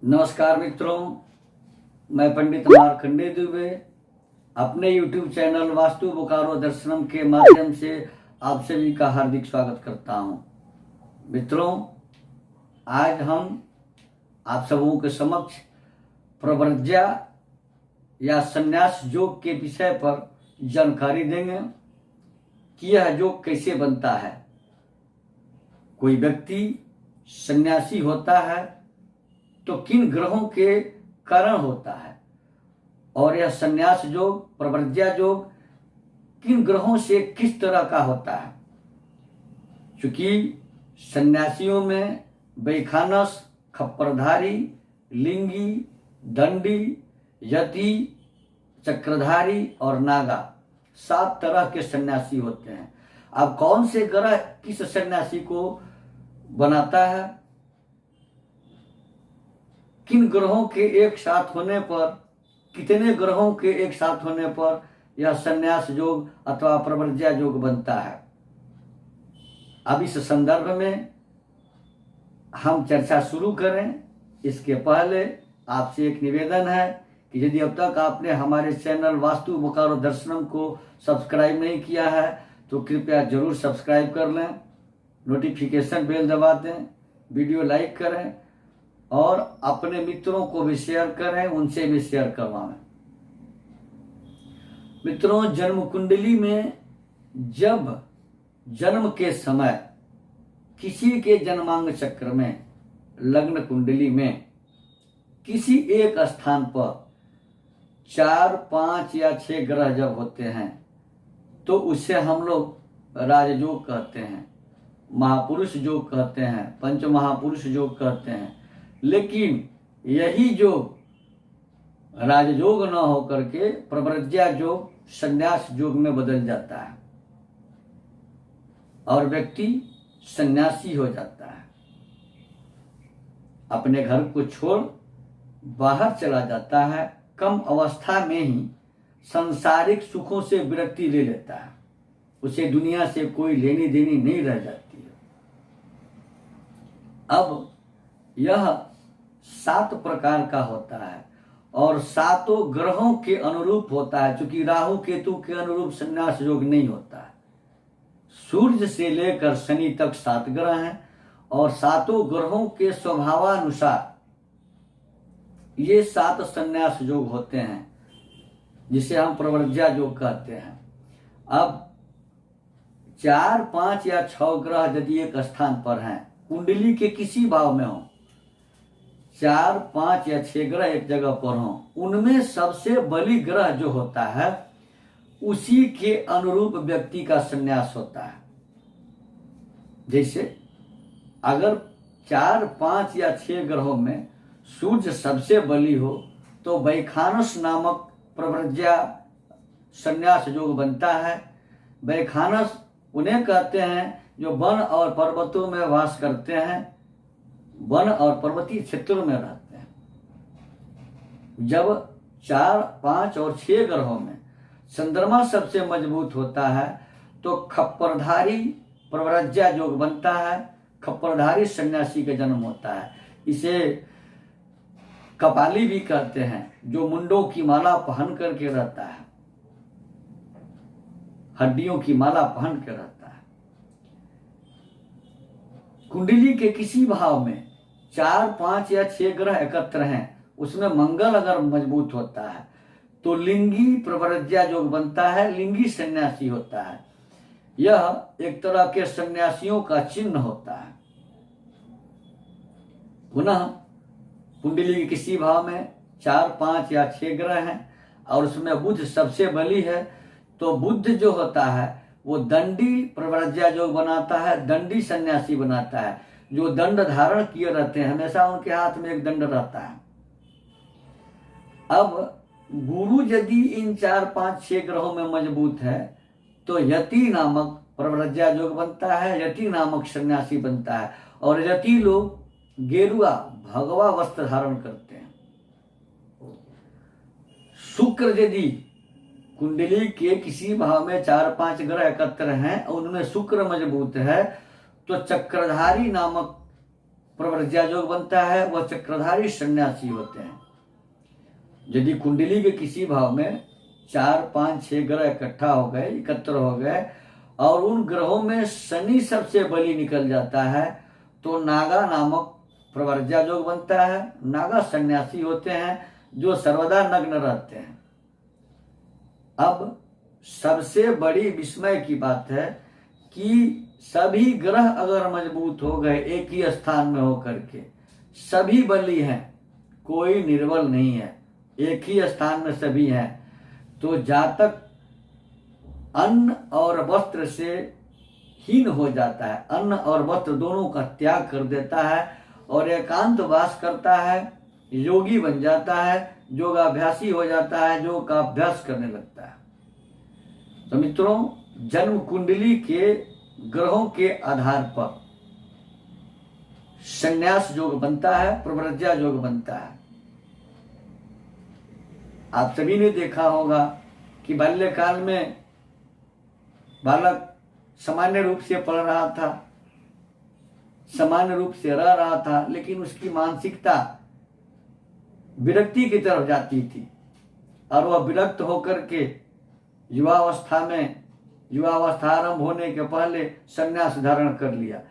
नमस्कार मित्रों, मैं पंडित मार्कंडेय दुबे अपने YouTube चैनल वास्तु बोकारो दर्शनम के माध्यम से आप सभी का हार्दिक स्वागत करता हूं। मित्रों, आज हम आप सबों के समक्ष प्रव्रज्या या संन्यास योग के विषय पर जानकारी देंगे कि यह योग कैसे बनता है। कोई व्यक्ति सन्यासी होता है तो किन ग्रहों के कारण होता है और यह संन्यास योग, प्रव्रज्या योग किन ग्रहों से किस तरह का होता है। क्योंकि सन्यासियों में वैखानस, खप्परधारी, लिंगी, दंडी, यति, चक्रधारी और नागा 7 तरह के सन्यासी होते हैं। अब कौन से ग्रह किस सन्यासी को बनाता है, किन ग्रहों के एक साथ होने पर, कितने ग्रहों के एक साथ होने पर यह संन्यास योग अथवा प्रव्रज्या योग बनता है। अब इस संदर्भ में हम चर्चा शुरू करें, इसके पहले आपसे एक निवेदन है कि यदि अब तक आपने हमारे चैनल वास्तु बोकारो दर्शनम को सब्सक्राइब नहीं किया है तो कृपया जरूर सब्सक्राइब कर लें, नोटिफिकेशन बेल दबा दें, वीडियो लाइक करें और अपने मित्रों को भी शेयर करें, उनसे भी शेयर करवाएं। मित्रों, जन्म कुंडली में जब जन्म के समय किसी के जन्मांग चक्र में, लग्न कुंडली में किसी एक स्थान पर 4, 5 या 6 ग्रह जब होते हैं तो उसे हम लोग राजयोग कहते हैं, महापुरुष योग कहते हैं, पंच महापुरुष योग कहते हैं। लेकिन यही योग राजयोग न होकर के प्रव्रज्या योग, संन्यास योग में बदल जाता है और व्यक्ति सन्यासी हो जाता है, अपने घर को छोड़ बाहर चला जाता है, कम अवस्था में ही सांसारिक सुखों से विरक्ति ले लेता है, उसे दुनिया से कोई लेनी देनी नहीं रह जाती है। अब यह 7 प्रकार का होता है और 7 ग्रहों के अनुरूप होता है। चूंकि राहु केतु के अनुरूप संन्यास योग नहीं होता है। सूर्य से लेकर शनि तक 7 ग्रह हैं और 7 ग्रहों के स्वभावानुसार ये 7 संन्यास योग होते हैं, जिसे हम प्रव्रज्या योग कहते हैं। अब 4, 5 या 6 ग्रह यदि एक स्थान पर हैं, कुंडली के किसी भाव में हो, 4, 5 या 6 ग्रह एक जगह पर हों, उनमें सबसे बली ग्रह जो होता है उसी के अनुरूप व्यक्ति का संन्यास होता है। जैसे अगर 4, 5 या 6 ग्रहों में सूर्य सबसे बली हो तो वैखानस नामक प्रव्रज्या संन्यास योग बनता है। वैखानस उन्हें कहते हैं जो वन और पर्वतों में वास करते हैं, वन और पर्वतीय क्षेत्रों में रहते हैं। जब 4, 5 और 6 ग्रहों में चंद्रमा सबसे मजबूत होता है तो खप्परधारी प्रव्रज्या योग बनता है, खप्परधारी सन्यासी का जन्म होता है। इसे कपाली भी कहते हैं, जो मुंडों की माला पहन करके रहता है, हड्डियों की माला पहन के रहता है। कुंडली के किसी भाव में 4, 5 या 6 ग्रह एकत्र हैं, उसमें मंगल अगर मजबूत होता है तो लिंगी प्रव्रज्या योग बनता है, लिंगी सन्यासी होता है। यह एक तरह के सन्यासियों का चिन्ह होता है। पुनः कुंडली के किसी भाव में 4, 5 या 6 ग्रह हैं और उसमें बुध सबसे बली है तो बुध जो होता है वो दंडी प्रव्रज्या योग बनाता है, दंडी सन्यासी बनाता है। जो दंड धारण किए रहते हैं, हमेशा उनके हाथ में एक दंड रहता है। अब गुरु यदि इन 4, 5, 6 ग्रहों में मजबूत है तो यति नामक प्रव्रज्या योग बनता है, यति नामक सन्यासी बनता है। और यति लोग गेरुआ भगवा वस्त्र धारण करते हैं। शुक्र यदि कुंडली के किसी भाव में 4, 5 ग्रह एकत्र हैं और उनमें शुक्र मजबूत है तो चक्रधारी नामक प्रव्रज्या योग बनता है वह चक्रधारी सन्यासी होते हैं। यदि कुंडली के किसी भाव में 4, 5, 6 ग्रह इकट्ठा हो गए, एकत्र हो गए और उन ग्रहों में शनि सबसे बली निकल जाता है तो नागा नामक प्रवर्ज्या योग बनता है। नागा सन्यासी होते हैं जो सर्वदा नग्न रहते हैं। अब सबसे बड़ी विस्मय की बात है कि सभी ग्रह अगर मजबूत हो गए एक ही स्थान में होकर के, सभी बली हैं, कोई निर्बल नहीं है, एक ही स्थान में सभी हैं, तो जातक अन्न और वस्त्र से हीन हो जाता है, अन्न और वस्त्र दोनों का त्याग कर देता है और एकांत वास करता है, योगी बन जाता है, योगाभ्यासी हो जाता है, योग का अभ्यास करने लगता है। तो मित्रों, जन्म कुंडली के ग्रहों के आधार पर संन्यास योग बनता है, प्रव्रज्या योग बनता है। आप सभी ने देखा होगा कि बाल्यकाल में बालक सामान्य रूप से पढ़ रहा था, सामान्य रूप से रह रहा था, लेकिन उसकी मानसिकता विरक्ति की तरफ जाती थी और वह विरक्त होकर के युवावस्था आरंभ होने के पहले संन्यास धारण कर लिया।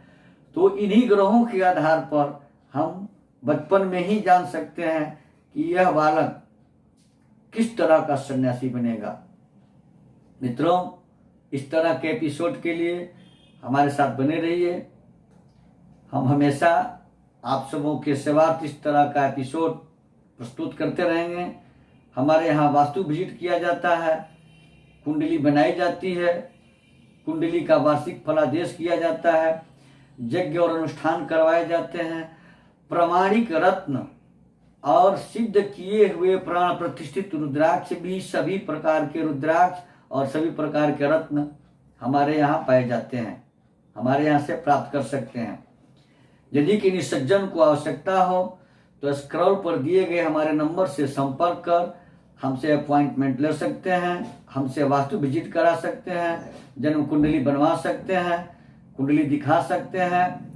तो इन्हीं ग्रहों के आधार पर हम बचपन में ही जान सकते हैं कि यह बालक किस तरह का सन्यासी बनेगा। मित्रों, इस तरह के एपिसोड के लिए हमारे साथ बने रहिए। हम हमेशा आप सबों के सेवार्थ इस तरह का एपिसोड प्रस्तुत करते रहेंगे। हमारे यहाँ वास्तु विजिट किया जाता है, कुंडली बनाई जाती है, कुंडली का वार्षिक फलादेश किया जाता है, यज्ञ और अनुष्ठान करवाए जाते हैं। प्रामाणिक रत्न और सिद्ध किए हुए प्राण प्रतिष्ठित रुद्राक्ष भी, सभी प्रकार के रुद्राक्ष और सभी प्रकार के रत्न हमारे यहाँ पाए जाते हैं, हमारे यहाँ से प्राप्त कर सकते हैं। यदि किसी सज्जन को आवश्यकता हो तो स्क्रॉल पर दिए गए हमारे नंबर से संपर्क कर हमसे अपॉइंटमेंट ले सकते हैं, हमसे वास्तु विजिट करा सकते हैं, जन्म कुंडली बनवा सकते हैं, कुंडली दिखा सकते हैं,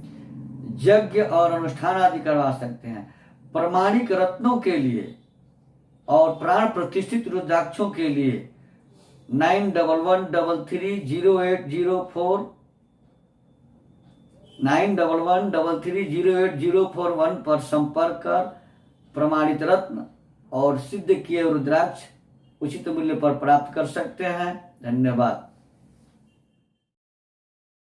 यज्ञ और अनुष्ठान आदि करवा सकते हैं। प्रमाणिक रत्नों के लिए और प्राण प्रतिष्ठित रुद्राक्षों के लिए 9113308041 9113308041 पर संपर्क कर प्रमाणित रत्न और सिद्ध किए रुद्राक्ष उचित मूल्य पर प्राप्त कर सकते हैं। धन्यवाद।